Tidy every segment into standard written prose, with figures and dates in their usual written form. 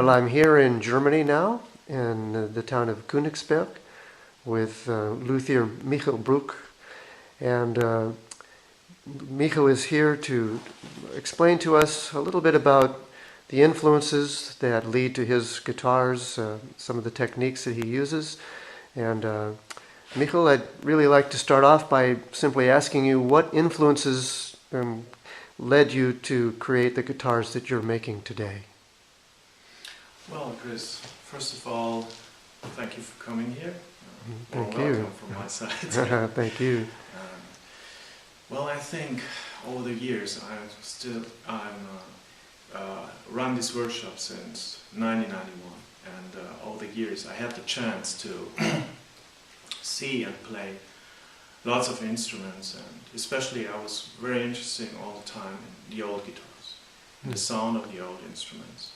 Well, I'm here in Germany now, in the town of Königsberg, with luthier Michel Brück. And Michel is here to explain to us a little bit about the influences that lead to his guitars, some of the techniques that he uses. And Michel, I'd really like to start off by simply asking you what influences led you to create the guitars that you're making today. Well, Chris, first of all, thank you for coming here. Thank you. Welcome from my side. Thank you. Well, I think over the years run this workshop since 1991, and over the years I had the chance to see and play lots of instruments, and especially I was very interested all the time in the old guitars, the sound of the old instruments.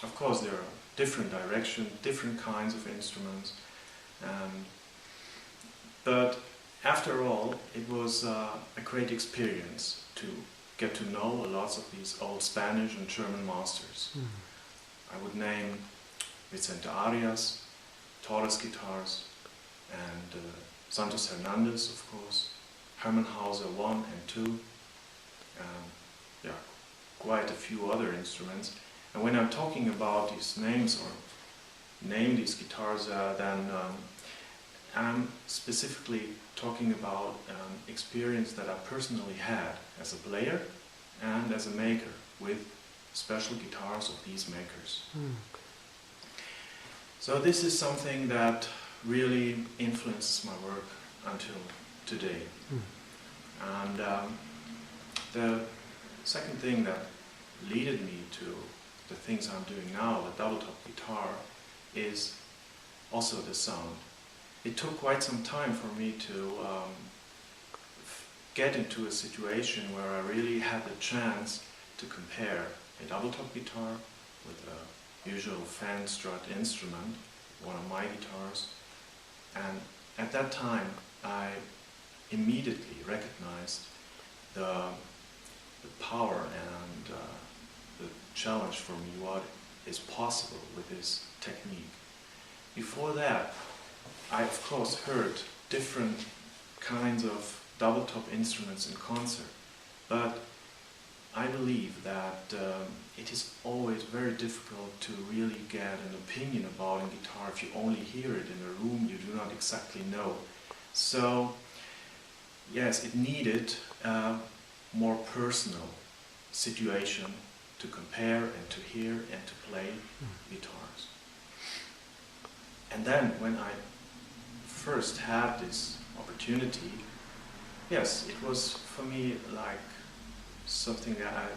Of course, there are different directions, different kinds of instruments, but after all, it was a great experience to get to know lots of these old Spanish and German masters. I would name Vicente Arias, Torres guitars, and Santos Hernandez, of course, Hermann Hauser 1 and 2, quite a few other instruments. And when I'm talking about these names or name these guitars, then I'm specifically talking about experience that I personally had as a player and as a maker with special guitars of these makers. So this is something that really influences my work until today. And the second thing that led me to the things I'm doing now, the double top guitar, is also the sound. It took quite some time for me to get into a situation where I really had the chance to compare a double top guitar with a usual fan strut instrument, one of my guitars, and at that time I immediately recognized the power and the challenge for me, what is possible with this technique. Before that, I of course heard different kinds of double top instruments in concert, but I believe that it is always very difficult to really get an opinion about a guitar if you only hear it in a room you do not exactly know. So yes, it needed a more personal situation to compare and to hear and to play guitars. And then when I first had this opportunity, yes, it was for me like something that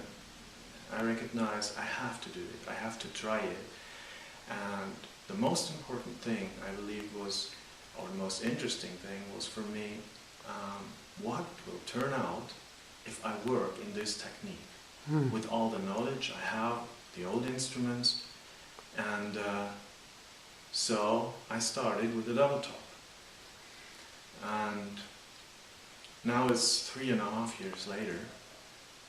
I recognized I have to do it, I have to try it. And the most important thing I believe was, or the most interesting thing was for me, what will turn out if I work in this technique with all the knowledge I have, the old instruments, and so I started with the double top. And now it's 3.5 years later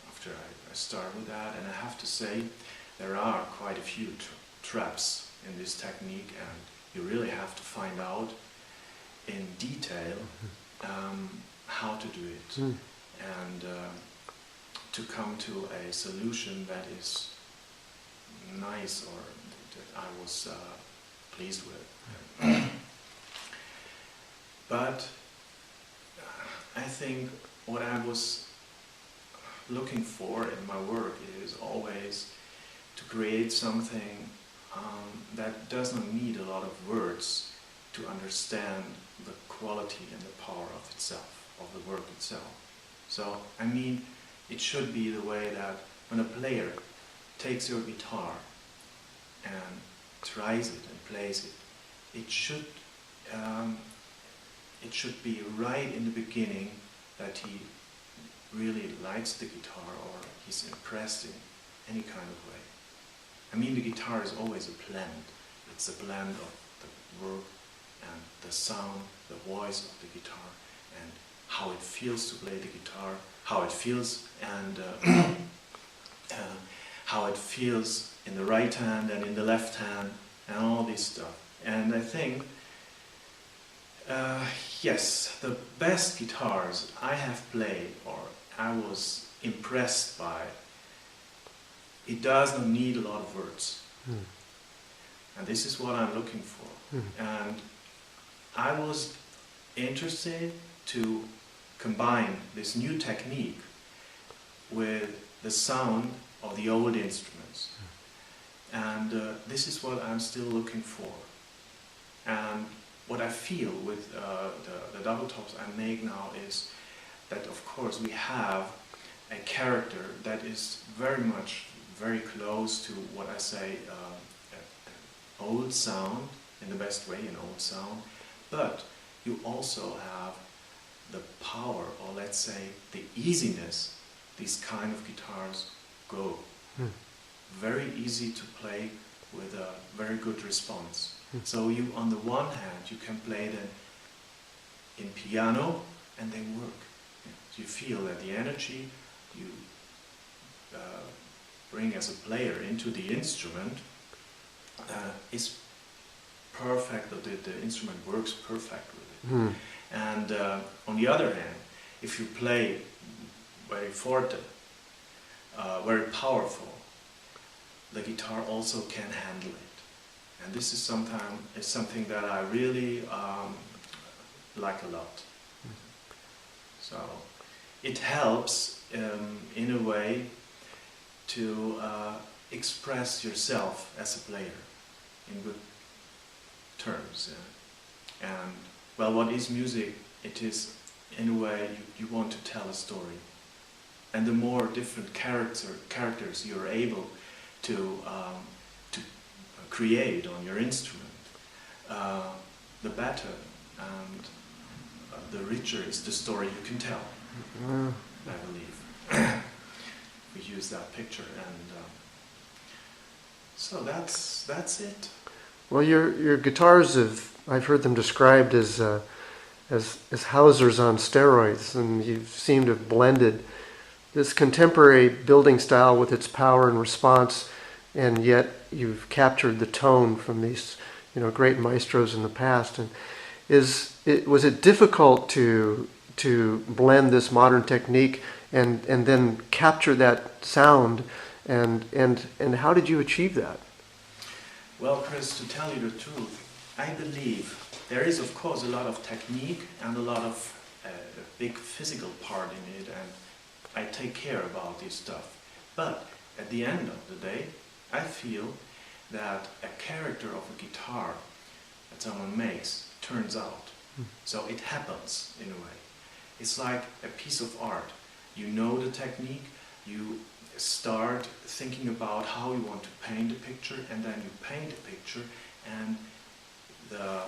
after I started with that, and I have to say there are quite a few traps in this technique, and you really have to find out in detail how to do it and to come to a solution that is nice or that I was pleased with. But I think what I was looking for in my work is always to create something that does not need a lot of words to understand the quality and the power of itself, of the work itself. So, I mean, it should be the way that when a player takes your guitar and tries it and plays it, it should be right in the beginning that he really likes the guitar or he's impressed in any kind of way. I mean, the guitar is always a blend. It's a blend of the work and the sound, the voice of the guitar, and how it feels to play the guitar, how it feels and how it feels in the right hand and in the left hand, and all this stuff. And I think, yes, the best guitars I have played, or I was impressed by, it does not need a lot of words. And this is what I'm looking for. And I was interested to combine this new technique with the sound of the old instruments. And this is what I'm still looking for. And what I feel with the double tops I make now is that, of course, we have a character that is very close to what I say, an old sound, in the best way, an old sound, but you also have the power, or let's say the easiness these kind of guitars go. Very easy to play with a very good response. So you, on the one hand, you can play them in piano and they work. You feel that the energy you bring as a player into the instrument is perfect, the instrument works perfect with it. And on the other hand, if you play very forte, very powerful, the guitar also can handle it. And this is something that I really like a lot. So it helps in a way to express yourself as a player in good terms. And well, what is music? It is, in a way, you want to tell a story. And the more different characters you're able to create on your instrument, the better and the richer is the story you can tell. I believe we use that picture, and so that's it. Well, your guitars I've heard them described as Hausers on steroids, and you seem to have blended this contemporary building style with its power and response, and yet you've captured the tone from these, great maestros in the past. And was it difficult to blend this modern technique and then capture that sound, and how did you achieve that? Well, Chris, to tell you the truth, I believe there is, of course, a lot of technique and a lot of a big physical part in it, and I take care about this stuff. But at the end of the day, I feel that a character of a guitar that someone makes turns out. So it happens in a way. It's like a piece of art. You know the technique, you start thinking about how you want to paint a picture, and then you paint a picture, and the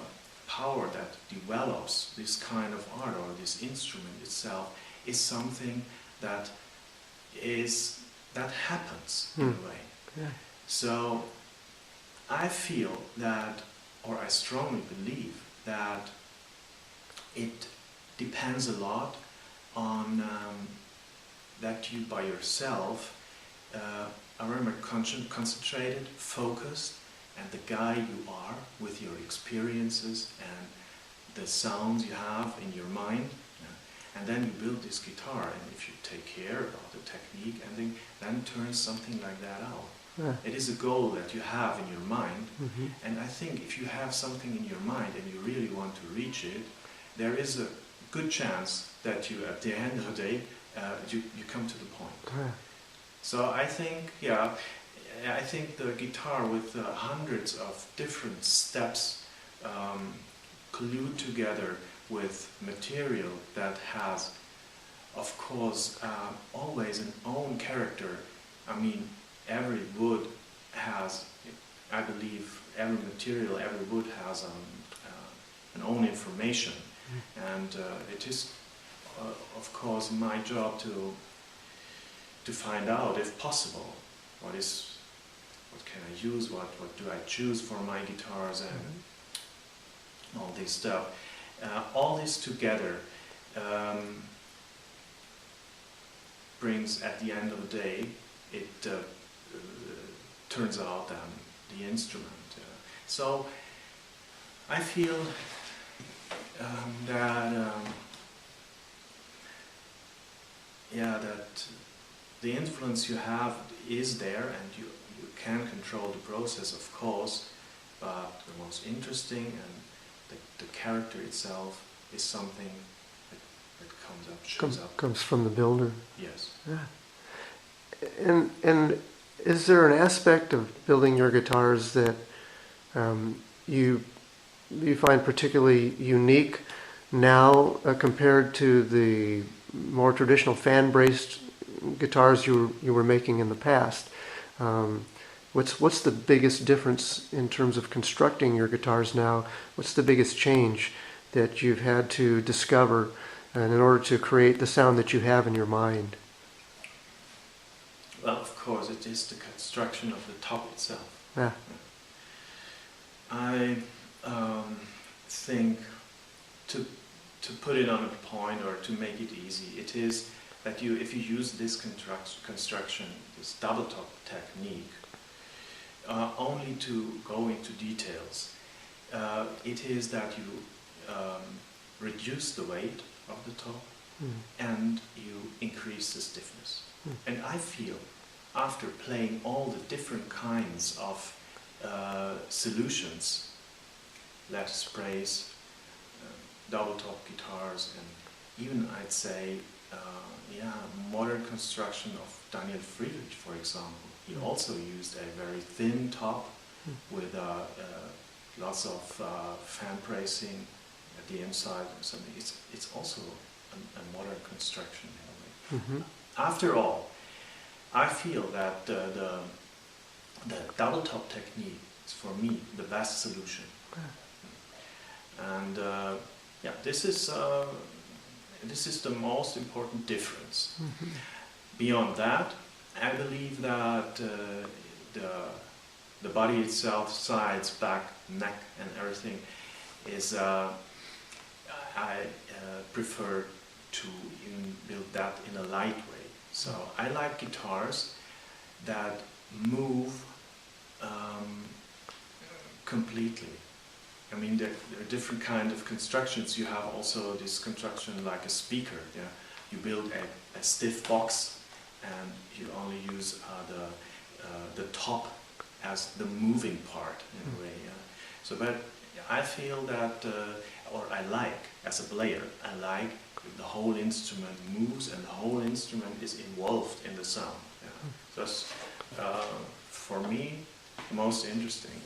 power that develops this kind of art or this instrument itself is something that happens in a way. Yeah. So I feel that, or I strongly believe that it depends a lot on that you by yourself are very much concentrated, focused, and the guy you are with your experiences and the sounds you have in your mind. And then you build this guitar, and if you take care about the technique, and then turn something like that out. Yeah. It is a goal that you have in your mind, and I think if you have something in your mind and you really want to reach it, there is a good chance that you, at the end of the day, you come to the point. Yeah. So I think, I think the guitar with hundreds of different steps glued together with material that has, of course, always an own character. I mean, every wood has, I believe, every material, every wood has an own information. And it is, of course, my job to find out, if possible, what can I use, what do I choose for my guitars, and all this stuff. All this together brings, at the end of the day, it turns out than the instrument. So I feel that the influence you have is there, and you can control the process, of course, but the most interesting and the character itself is something that comes up, shows up. Comes from the builder. Yes. Yeah. And is there an aspect of building your guitars that you find particularly unique now compared to the more traditional fan-braced guitars you were making in the past? What's the biggest difference in terms of constructing your guitars now? What's the biggest change that you've had to discover in order to create the sound that you have in your mind? Well, of course, it is the construction of the top itself. Yeah. I think to put it on a point or to make it easy, it is that if you use this construction, this double top technique, only to go into details, it is that you reduce the weight of the top and you increase the stiffness. And I feel, after playing all the different kinds of solutions, lattice sprays, double top guitars, and even I'd say modern construction of Daniel Friedrich, for example. He also used a very thin top with lots of fan bracing at the inside or something. It's also a modern construction in a way. Mm-hmm. After all, I feel that the double top technique is for me the best solution. And this is the most important difference. Mm-hmm. Beyond that, I believe that the body itself, sides, back, neck, and everything is. I prefer to even build that in a light way. So I like guitars that move completely. I mean, there are different kinds of constructions. You have also this construction like a speaker. Yeah? You build a stiff box, and you only use the top as the moving part in a way. Yeah? So, but I feel that, or I like, as a player, I like the whole instrument moves and the whole instrument is involved in the sound. Yeah? So that's, for me, most interesting.